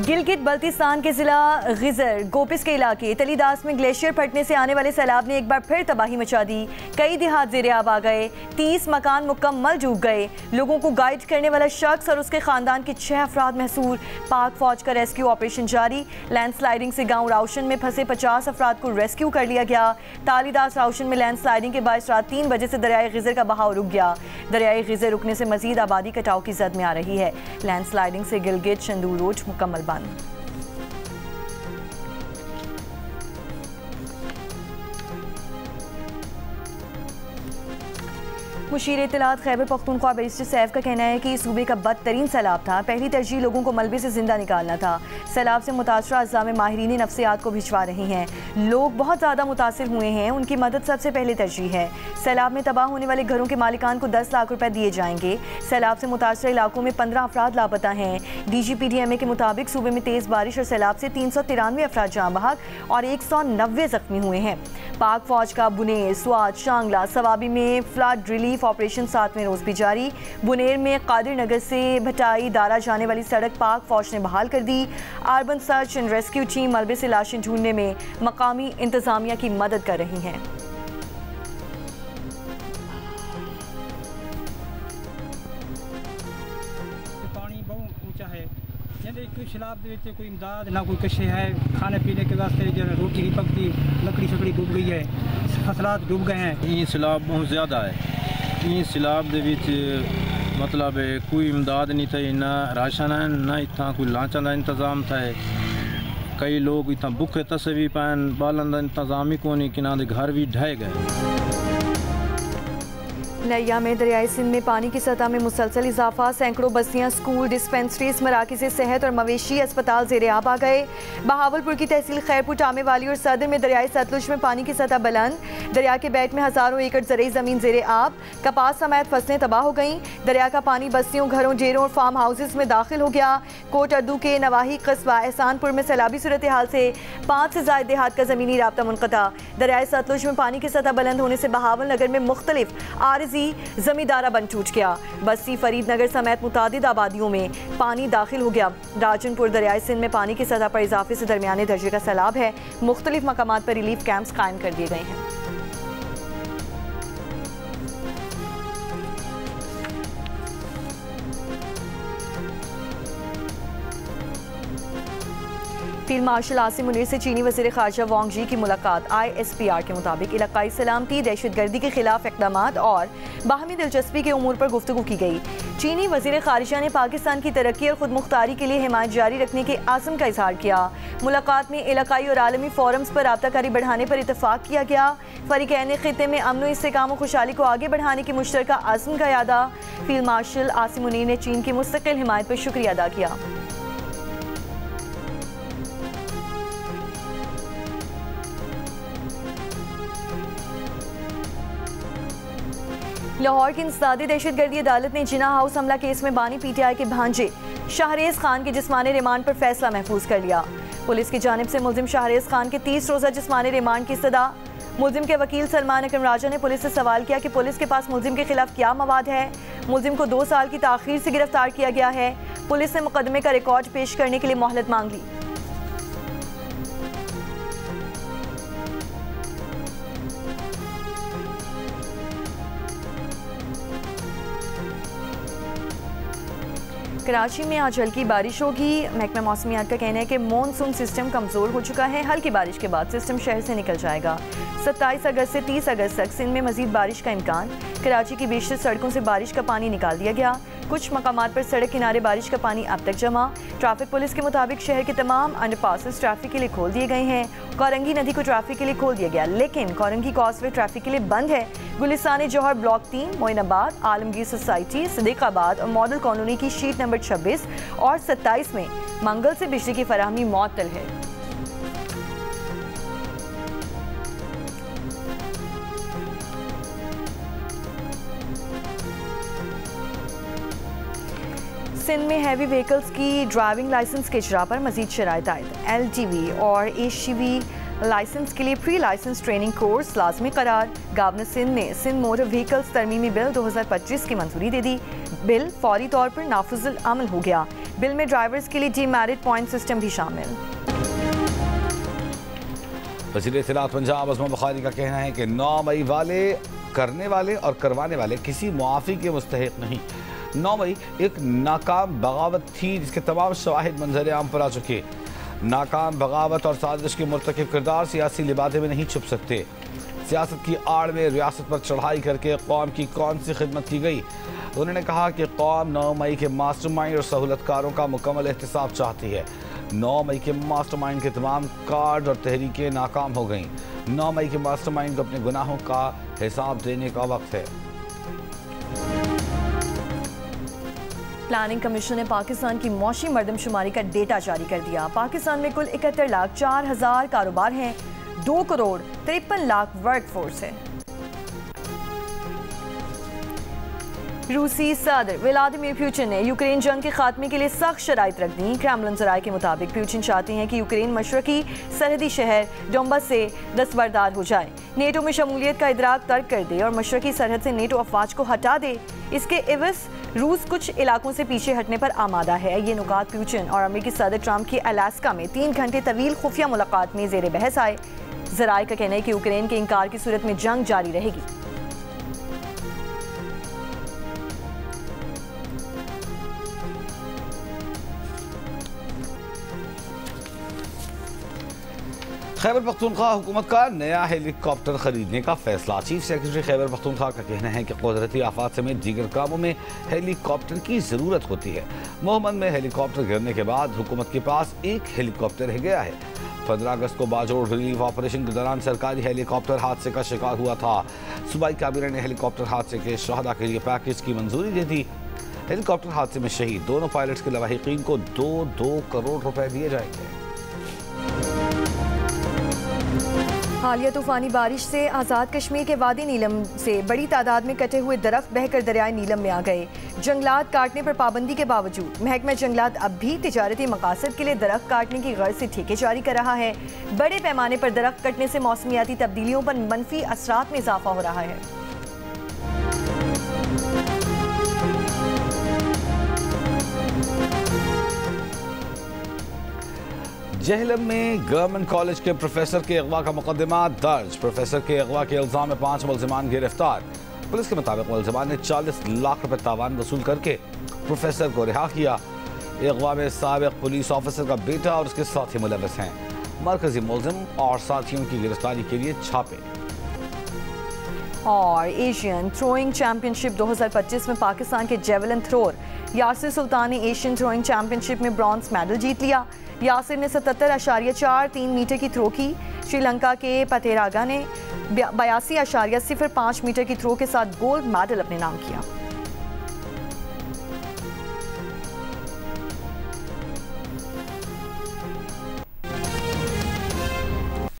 गिलगित बल्तिस्तान के जिला गिजर गोपिस के इलाके तलीदास में ग्लेशियर फटने से आने वाले सैलाब ने एक बार फिर तबाही मचा दी। कई देहात ज़ेर-ए-आब आ गए, 30 मकान मुकम्मल डूब गए। लोगों को गाइड करने वाला शख्स और उसके खानदान के 6 अफराद महसूर। पाक फौज का रेस्क्यू ऑपरेशन जारी। लैंडस्लाइडिंग से गाँव राउशन में फंसे 50 अफराद को रेस्क्यू कर लिया गया। तालीदास राउशन में लैंडस्लाइडिंग के बायस रात 3 बजे से दरियाए गिजर का बहाव रुक गया। दरियाए गिजर रुकने से मजीद आबादी कटाव की जद में आ रही है। लैंडस्लाइडिंग से गिलगित शंदूर रोड मुकम्मल बंद। मुशीर इत्तलात खैबर पख्तूनख्वा बैरिस्टर सैफ का कहना है कि सूबे का बदतरीन सैलाब था। पहली तरजीह लोगों को मलबे से जिंदा निकालना था। सैलाब से मुतासरा अज़्ज़ा में माहिरीन नफ्सियात को भिजवा रही हैं। लोग बहुत ज़्यादा मुतासिर हुए हैं, उनकी मदद सबसे पहले तरजीह है। सैलाब में तबाह होने वाले घरों के मालिकान को 10 लाख रुपए दिए जाएंगे। सैलाब से मुतासरा इलाकों में 15 अफराद लापता हैं। DGPDMA के मुताबिक सूबे में तेज़ बारिश और सैलाब से 393 अफराद जाँ बहक और 190 जख्मी हुए हैं। पाक फौज का बुनेर, स्वात, शांगला, सवाबी में फ्लड रिलीफ ऑपरेशन 7वें रोज भी जारी। बुनेर में कादिर नगर से भटाई दारा जाने वाली सड़क पाक फौज ने बहाल कर दी। Urban search and rescue team मलबे से लाशें ढूंढने में मकामी इंतजामिया की मदद कर रही हैं। पानी बहुत ऊंचा है, कोई सैलाब कोई इमदाद ना कोई कशे है। खाने पीने के वास्ते जो रोटी नहीं पकती, लकड़ी शकड़ी डूब गई है, फसलात डूब गए हैं। ये सैलाब बहुत ज़्यादा है। ये सैलाब दे विच मतलब कोई इमदाद नहीं थी, ना राशन है, ना इतना कोई लांचा का इंतज़ाम था। कई लोग इतना भुखे तसे भी पैन बालन का इंतज़ाम ही को नहीं कि ना घर भी ढह गए। नैया में दरियाई सिंध में पानी की सतह में मुसलसल इजाफा। सैकड़ों बस्तियां, स्कूल, डिस्पेंसरीज, मराकज़ सेहत और मवेशी अस्पताल ज़ेर-ए-आब आ गए। बहावलपुर की तहसील खैरपुर, टामे वाली और सदर में दरियाई सतलुज में पानी की सतह बुलंद। दरिया के बैट में हज़ारों एकड़ ज़रई ज़मीन ज़ेर-ए-आब। कपास समेत फसलें तबाह हो गईं। दरिया का पानी बस्तियों, घरों, डेरों और फार्म हाउसेज में दाखिल हो गया। कोट अद्दू के नवाही कस्बा एहसानपुर में सैलाबी सूरत हाल से 5 से ज़ायद देहात का ज़मीनी राब्ता मुनक़ता। दरियाई सतलुज में पानी की सतह बुलंद होने से बहावल नगर में मुख्तलिफ आरज़ी जमींदारा बन टूट गया। बस्ती फरीद नगर समेत मुतादिद आबादियों में पानी दाखिल हो गया। राजनपुर दरियाई सिंध में पानी की सतह पर इजाफे से दरमियाने दर्जे का सैलाब है। मुख्तलिफ मकामात पर रिलीफ कैंप्स कायम कर दिए गए हैं। फील्ड मार्शल आसिम मुनीर से चीनी वज़ीर ख़ारजा वांग जी की मुलाकात। ISPR के मुताबिक इलाकाई सलामती, दहशतगर्दी के खिलाफ इक़दामात और बाहमी दिलचस्पी के उमूर पर गुफ्तगू की गई। चीनी वज़ीर ख़ारजा ने पाकिस्तान की तरक्की और ख़ुद मुख्तारी के लिए हिमायत जारी रखने के आज़म का इजहार किया। मुलाकात में इलाकाई और आलमी फोरम्स पर राब्ताकारी बढ़ाने पर इतफ़ाक़ किया गया। फ़रीक़ैन ने ख़ित्ते में अमन व इस्तेकाम और खुशहाली को आगे बढ़ाने के मुश्तरका आज़म का यादा। फील्ड मार्शल आसिम मुनीर ने चीन की मुस्तक़िल हिमायत पर शुक्रिया अदा किया। लाहौर की इंसदादी दहशतगर्दी अदालत ने जिना हाउस हमला केस में बानी PTI के भांजे शाहरेज़ खान के जिस्मानी रिमांड पर फैसला महफूज कर लिया। पुलिस की जानिब से मुल्जिम शाहरेज़ खान के 30 रोज़ा जिस्मानी रिमांड की सदा। मुल्जिम के वकील सलमान अकरम राजा ने पुलिस से सवाल किया कि पुलिस के पास मुल्जिम के खिलाफ क्या मवाद है। मुल्जिम को 2 साल की ताख़ीर से गिरफ्तार किया गया है। पुलिस ने मुकदमे का रिकॉर्ड पेश करने के लिए मोहलत मांग ली। कराची में आज हल्की बारिश होगी। महकमा मौसमियात का कहना है कि मॉनसून सिस्टम कमज़ोर हो चुका है। हल्की बारिश के बाद सिस्टम शहर से निकल जाएगा। 27 अगस्त से 30 अगस्त तक सिंध में मजीद बारिश का इम्कान। कराची की बेशतर सड़कों से बारिश का पानी निकाल दिया गया। कुछ मकामात पर सड़क किनारे बारिश का पानी अब तक जमा। ट्रैफिक पुलिस के मुताबिक शहर के तमाम अंडरपासेस ट्रैफिक के लिए खोल दिए गए हैं। कोरंगी नदी को ट्रैफिक के लिए खोल दिया गया, लेकिन कोरंगी कॉजवे ट्रैफिक के लिए बंद है। गुलिस्तान जौहर ब्लॉक 3, मोइनाबाद, आलमगीर सोसाइटी, सदीकाबाद और मॉडल कॉलोनी की शीट नंबर 26 और 27 में मंगल से बिजली की फराहमी मुअत्तल है। सिंध में हैवी व्हीकल्स की ड्राइविंग लाइसेंस के इजरा पर मजीद शराइत आयद। LTV और HGV लाइसेंस के लिए प्री लाइसेंस ट्रेनिंग कोर्स लाजमी करार। गवर्नर सिंध ने सिंध मोटर व्हीकल्स तरमीमी बिल 2025 की मंजूरी दे दी। बिल फौरी तौर पर नाफिजुल अमल हो गया। बिल में ड्राइवर्स के लिए डीमेरिट पॉइंट सिस्टम भी शामिल। वज़ीर इत्तलात पंजाब अज़मा बुखारी का कहना है कि 9 मई वाले करने वाले और करवाने वाले किसी मुआफ़ी के मुस्तहिक नहीं। 9 मई एक नाकाम बगावत थी जिसके तमाम शवाहिद मंजर आम पर आ चुके। नाकाम बगावत और साजिश के मुर्तकिब किरदार सियासी लिबादे में नहीं छुप सकते। सियासत की आड़ में रियासत पर चढ़ाई करके कौम की कौन सी खिदमत की गई। उन्होंने कहा कि कौम 9 मई के मास्टरमाइंड और सहूलतकारों का मुकम्मल एहतसाब चाहती है। 9 मई के मास्टरमाइंड के तमाम कार्ड और तहरीकें नाकाम हो गईं। 9 मई के मास्टरमाइंड को अपने गुनाहों का हिसाब देने का वक्त है। प्लानिंग कमीशन ने पाकिस्तान की मौशी मरदमशुमारी का डेटा जारी कर दिया। पाकिस्तान में कुल 71,04,000 कारोबार हैं, 2,53,00,000 वर्क फोर्स है। रूसी सदर व्लादिमीर पुतिन ने यूक्रेन जंग के खात्मे के लिए सख्त शराइत रख दी। क्रेमलिन ज़राए के मुताबिक पुतिन चाहते हैं कि यूक्रेन मशरकी सरहदी शहर डोंबस से दस्तबरदार हो जाए, नेटो में शमूलियत का इदराक तर्क कर दे और मशरकी सरहद से नेटो अफवाज को हटा दे। इसके एवज रूस कुछ इलाकों से पीछे हटने पर आमादा है। ये नुकात पुतिन और अमेरिकी सदर ट्रंप की अलास्का में 3 घंटे तवील खुफिया मुलाकात में ज़ेर बहस आए। ज़राए का कहना है कि यूक्रेन के इंकार की सूरत में जंग जारी रहेगी। खैबर पख्तूनख्वा हुकूमत का नया हेलीकॉप्टर खरीदने का फैसला। चीफ सेक्रेटरी खैबर पख्तूनख्वा का कहना है कि कुदरती आफात समेत दीगर कामों में हेलीकॉप्टर की ज़रूरत होती है। मोहम्मद में हेलीकॉप्टर गिरने के बाद हुकूमत के पास एक हेलीकॉप्टर रह गया है। 15 अगस्त को बाजोड़ रिलीफ ऑपरेशन के दौरान सरकारी हेलीकॉप्टर हादसे का शिकार हुआ था। सूबाई काबीना ने हेलीकॉप्टर हादसे के शहदा के लिए पैकेज की मंजूरी दे दी। हेलीकॉप्टर हादसे में शहीद दोनों पायलट्स के लवाहिकीन को 2 करोड़ रुपए दिए जाएंगे। हालिया तूफानी बारिश से आज़ाद कश्मीर के वादी नीलम से बड़ी तादाद में कटे हुए दरख्त बहकर दरियाए नीलम में आ गए। जंगलात काटने पर पाबंदी के बावजूद महकमा जंगलात अब भी तिजारती मकासद के लिए दरख्त काटने की गर्ज से ठेके जारी कर रहा है। बड़े पैमाने पर दरख्त कटने से मौसमियाती तब्दीलियों पर मनफी असरात में इजाफा हो रहा है। जहलम में गवर्नमेंट कॉलेज के प्रोफेसर के अगवा का मुकदमा दर्ज। प्रोफेसर के अगवा के इल्जाम में 5 मुलजिमान गिरफ्तार। पुलिस के मुताबिक मुलजिमान ने 40 लाख रुपए तावान वसूल करके प्रोफेसर को रिहा किया। अगवा में साबिक पुलिस ऑफिसर का बेटा और उसके साथी मुलविस हैं। मरकजी मुलजिम और साथियों की गिरफ्तारी के लिए छापे। और एशियन थ्रोइंग चैंपियनशिप 2025 में पाकिस्तान के जेवलिन थ्रोर यासिर सुल्तान ने एशियन थ्रोइंग चैंपियनशिप में ब्रॉन्ज मेडल जीत लिया। यासिर ने 77.43 मीटर की थ्रो की। श्रीलंका के पतेरागा ने 82.05 मीटर की थ्रो के साथ गोल्ड मेडल अपने नाम किया।